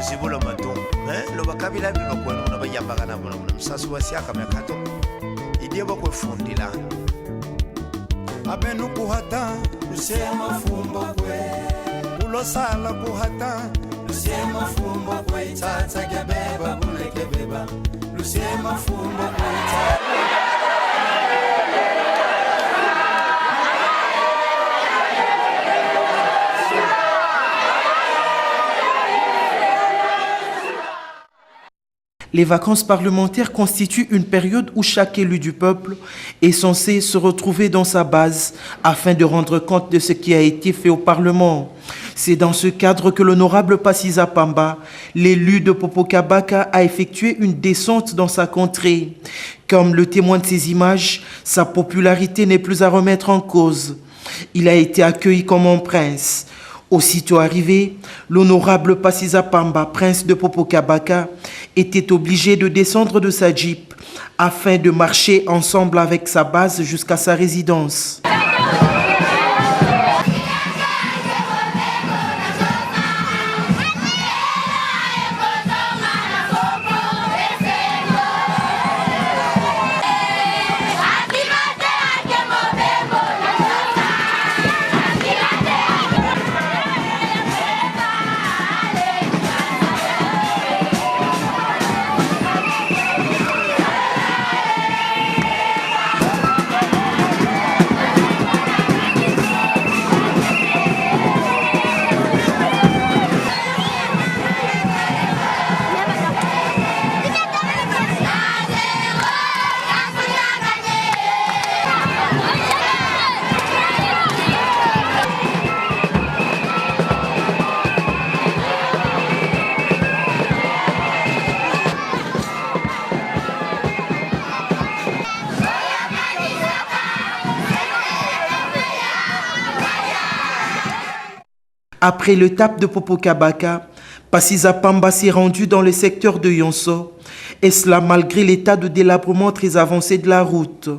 Luzibola maton, lo bakabila biba kwa na bayambaka na msasu wasiaka mekato. Idia bakwe fundila. Abenu kuhata, lusema fumbo kwe. ulosala kuhata, Lusema fumbo kwe, tata kebeba, bule kebeba. Lusema fumbo kwe, tata. Les vacances parlementaires constituent une période où chaque élu du peuple est censé se retrouver dans sa base afin de rendre compte de ce qui a été fait au Parlement. C'est dans ce cadre que l'honorable Passiza Pamba, l'élu de Popokabaka, a effectué une descente dans sa contrée. Comme le témoignent ces images, sa popularité n'est plus à remettre en cause. Il a été accueilli comme un prince. Aussitôt arrivé, l'honorable Passiza Pamba, prince de Popokabaka, était obligé de descendre de sa jeep afin de marcher ensemble avec sa base jusqu'à sa résidence. Après l'étape de Popokabaka, Passiza Pamba s'est rendu dans le secteur de Yonso, et cela malgré l'état de délabrement très avancé de la route.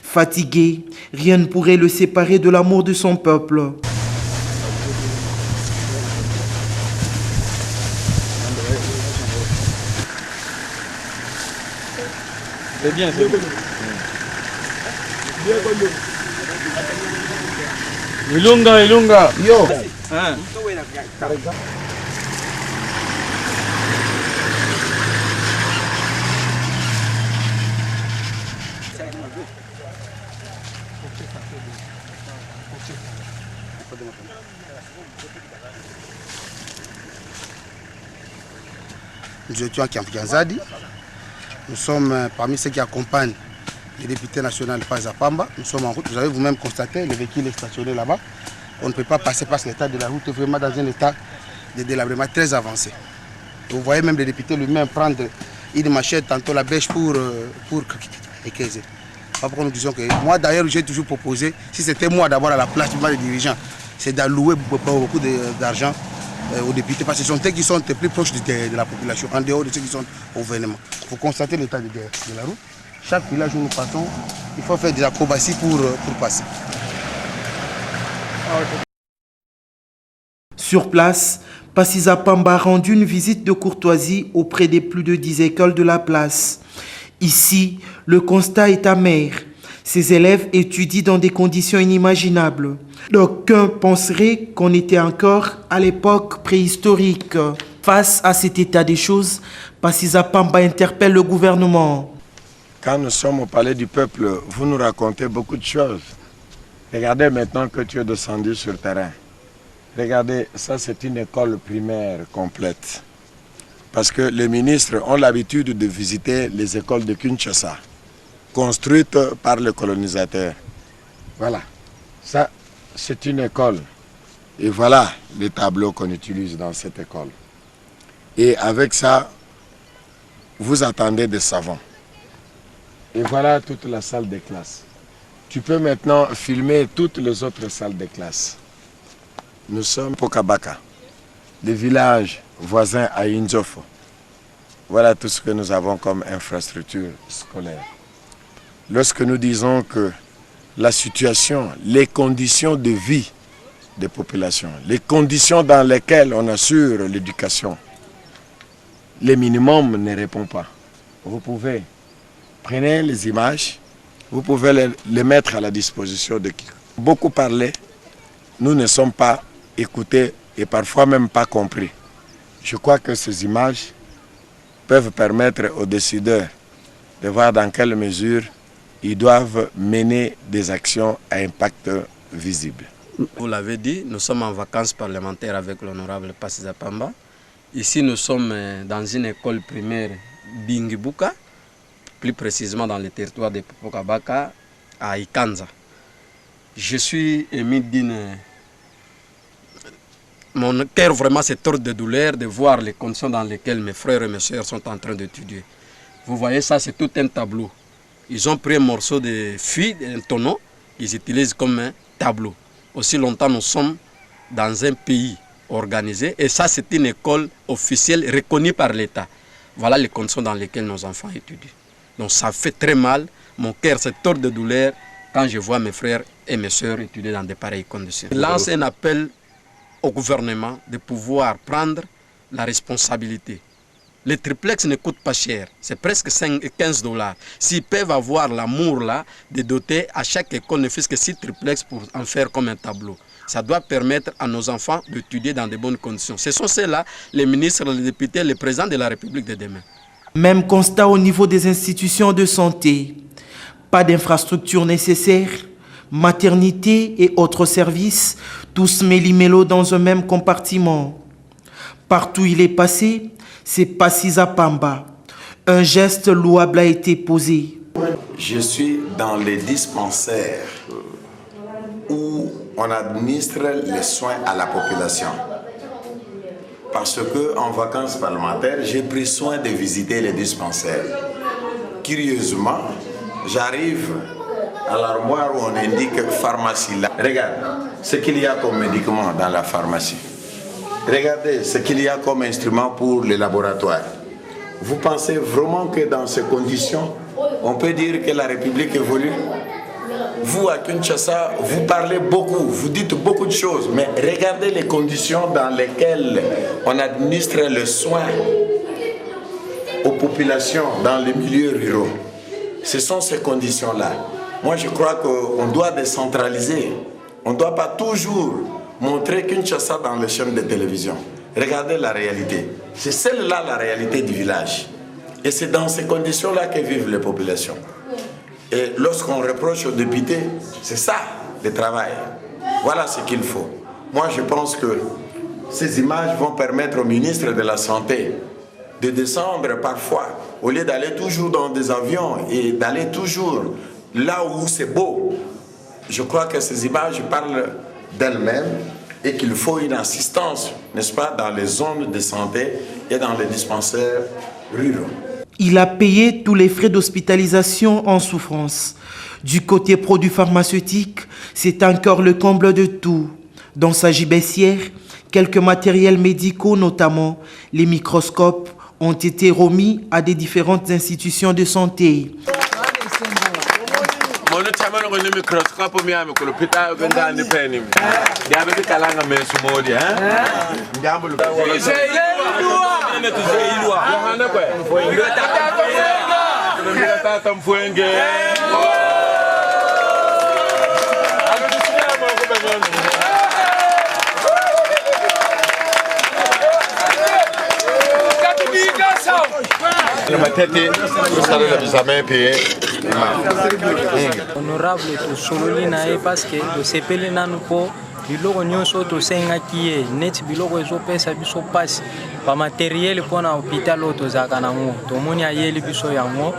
Fatigué, rien ne pourrait le séparer de l'amour de son peuple. C'est bien, c'est bien. Ilunga, Ilunga. Yo. Hein. Nous étions à Kiampianzadi. Nous sommes parmi ceux qui accompagnent le député national Passiza Pamba. Nous sommes en route. Vous avez vous-même constaté, le véhicule est stationné là-bas. On ne peut pas passer parce que l'état de la route est vraiment dans un état de délabrement très avancé. Vous voyez même le député lui-même prendre une machette, tantôt la bêche pour écraiser. Pourquoi nous disons que moi d'ailleurs j'ai toujours proposé, si c'était moi d'abord à la place du dirigeant, c'est d'allouer beaucoup d'argent aux députés parce que ce sont eux qui sont les plus proches de la population, en dehors de ceux qui sont au gouvernement. Il faut constater l'état de la route. Chaque village où nous passons, il faut faire des acrobaties pour passer. Sur place, Passiza Pamba a rendu une visite de courtoisie auprès des plus de 10 écoles de la place. Ici, le constat est amer. Ces élèves étudient dans des conditions inimaginables. D'aucuns penseraient qu'on était encore à l'époque préhistorique. Face à cet état des choses, Passiza Pamba interpelle le gouvernement. Quand nous sommes au palais du peuple, vous nous racontez beaucoup de choses. Regardez maintenant que tu es descendu sur le terrain. Regardez, ça c'est une école primaire complète. Parce que les ministres ont l'habitude de visiter les écoles de Kinshasa, construites par les colonisateurs. Voilà, ça c'est une école. Et voilà les tableaux qu'on utilise dans cette école. Et avec ça, vous attendez des savants. Et voilà toute la salle de classe. Tu peux maintenant filmer toutes les autres salles de classe. Nous sommes Popokabaka, le village voisin à Inzofo. Voilà tout ce que nous avons comme infrastructure scolaire. Lorsque nous disons que la situation, les conditions de vie des populations, les conditions dans lesquelles on assure l'éducation, le minimum ne répond pas. Vous pouvez, prenez les images, vous pouvez les mettre à la disposition de qui. Beaucoup parlé, nous ne sommes pas écoutés et parfois même pas compris. Je crois que ces images peuvent permettre aux décideurs de voir dans quelle mesure ils doivent mener des actions à impact visible. Vous l'avez dit, nous sommes en vacances parlementaires avec l'honorable Passiza Pamba. Ici, nous sommes dans une école primaire d'Ingibuka, plus précisément dans le territoire de Popokabaka, à Ikanza. Je suis ému d'une... Mon cœur vraiment se tord de douleur de voir les conditions dans lesquelles mes frères et mes soeurs sont en train d'étudier. Vous voyez ça, c'est tout un tableau. Ils ont pris un morceau de fil, un tonneau, qu'ils utilisent comme un tableau. Aussi longtemps nous sommes dans un pays organisé et ça c'est une école officielle reconnue par l'État. Voilà les conditions dans lesquelles nos enfants étudient. Donc ça fait très mal, mon cœur se tord de douleur quand je vois mes frères et mes soeurs étudier dans de pareilles conditions. Je lance un appel au gouvernement de pouvoir prendre la responsabilité. Les triplex ne coûtent pas cher, c'est presque 15 $. S'ils peuvent avoir l'amour là de doter à chaque école ne fût-ce que 6 triplex pour en faire comme un tableau. Ça doit permettre à nos enfants d'étudier dans de bonnes conditions. Ce sont ceux-là, les ministres, les députés, les présidents de la République de demain. Même constat au niveau des institutions de santé. Pas d'infrastructures nécessaires, maternité et autres services, tous mêlis-mélos dans un même compartiment. Partout où il est passé, c'est Passiza Pamba. Un geste louable a été posé. Je suis dans les dispensaires où on administre les soins à la population. Parce que en vacances parlementaires, j'ai pris soin de visiter les dispensaires. Curieusement, j'arrive à l'armoire où on indique pharmacie là. Regarde ce qu'il y a comme médicaments dans la pharmacie. Regardez ce qu'il y a comme instrument pour les laboratoires. Vous pensez vraiment que dans ces conditions, on peut dire que la République évolue? Vous, à Kinshasa, vous parlez beaucoup, vous dites beaucoup de choses, mais regardez les conditions dans lesquelles on administre le soin aux populations dans les milieux ruraux. Ce sont ces conditions-là. Moi, je crois qu'on doit décentraliser. On ne doit pas toujours montrer Kinshasa dans les chaînes de télévision. Regardez la réalité. C'est celle-là la réalité du village. Et c'est dans ces conditions-là que vivent les populations. Et lorsqu'on reproche aux députés, c'est ça le travail. Voilà ce qu'il faut. Moi, je pense que ces images vont permettre au ministre de la Santé de descendre parfois, au lieu d'aller toujours dans des avions et d'aller toujours là où c'est beau. Je crois que ces images parlent d'elles-mêmes et qu'il faut une assistance, n'est-ce pas, dans les zones de santé et dans les dispensaires ruraux. Il a payé tous les frais d'hospitalisation en souffrance. Du côté produits pharmaceutiques, c'est encore le comble de tout. Dans sa gibecière, quelques matériels médicaux, notamment les microscopes, ont été remis à des différentes institutions de santé. Honorable tosololi na ye parce que tosepeli nanu mpo biloko nyonso tosengaki ye neti biloko ezopesa biso mpasi bamateriele mpona hôpital oyo tozalaka nango tomoni ayeli biso yango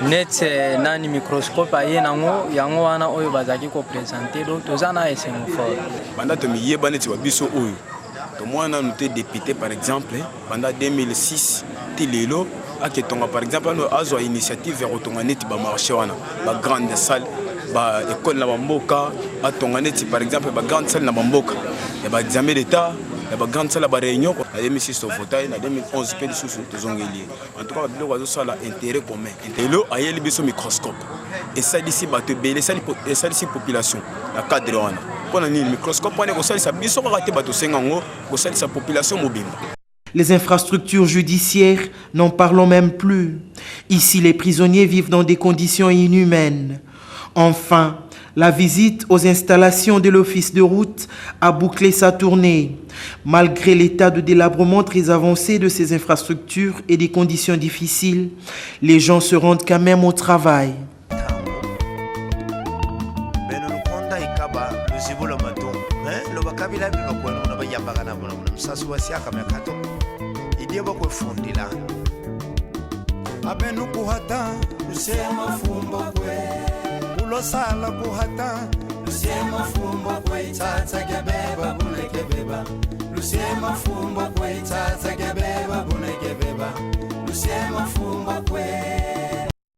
net nani microscope aye nango yango wana oyo bazalaki kopresente do toza na esengo fort banda tomiyeba neti babiso oyo tomona nanu te député par exemple banda 2006 ti lelo aketonga par exemple ano azwa initiative ya kotonga neti bamarché wana bagrande salle baécole na bamboka atonga neti par exemple bagrande salle na bamboka ya baexamen d'état ya bagrande salle ya baréunion na 2006 tovotai na 2011 mpe lisusu tozongeli en tout cas biloko azosala intérêt commun lelo ayeli biso microscope esalisi bato ebele esalisi population na cadre wana mpona nini microscope wana ekosalisa biso kaka te bato osenga yango kosalisa population mobimba. Les infrastructures judiciaires, n'en parlons même plus. Ici, les prisonniers vivent dans des conditions inhumaines. Enfin, la visite aux installations de l'office de route a bouclé sa tournée. Malgré l'état de délabrement très avancé de ces infrastructures et des conditions difficiles, les gens se rendent quand même au travail. abenu kuhata lusema fumbo kwe ulosala kuhata lusema fumbo kwe tata gebeba bune gebeba lusema fumbo kwe tata gebeba bune gebeba lusema fumbo kwe